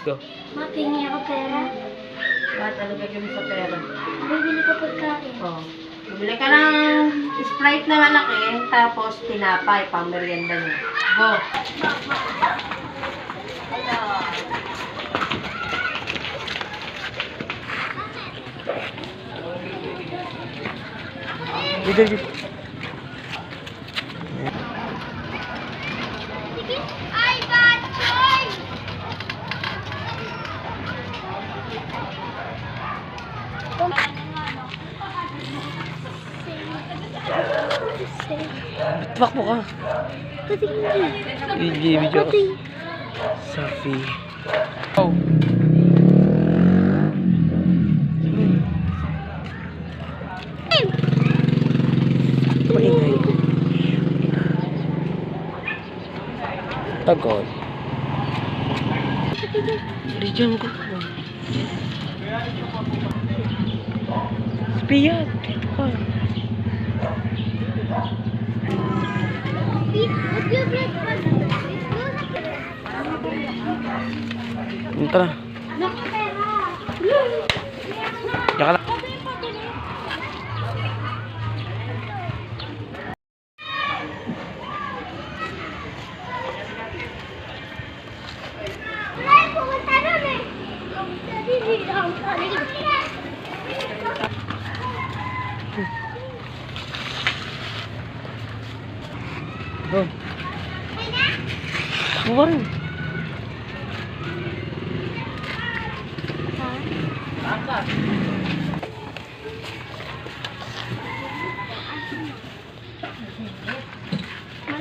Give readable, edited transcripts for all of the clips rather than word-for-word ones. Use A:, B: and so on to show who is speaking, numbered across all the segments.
A: Go.
B: Matingi ako pera.
C: Bakit ano gagawin mo sa pera?
B: Bibili ko pagkain.
C: Oh. Bumili ka ng Sprite na malaki, tapos tinapay, pang merienda niyo. Go!
A: Dito, dito.
B: Ay, bad boy!
A: Ba't mo ka?
B: Kasi
A: Video ko. Safi. Oh. Maingay. Tagal. Region ko. Spiyat. Dito ka. Tara. Tsaka na. Go. Takbo ka rin.
C: Angkat.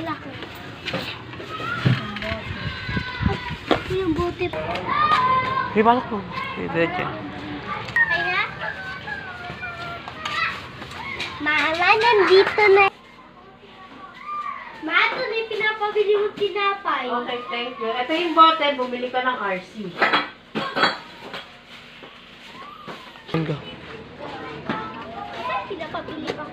B: malaki. Yung bote po.
A: May balak mo. Diretso.
B: Kaya? Mama, nandito na. Ma, ito na yung pinapabili mo tinapay.
C: Okay, thank you. Ito yung bote, bumili ka ng RC.
A: Go.
B: Pinapabili ko.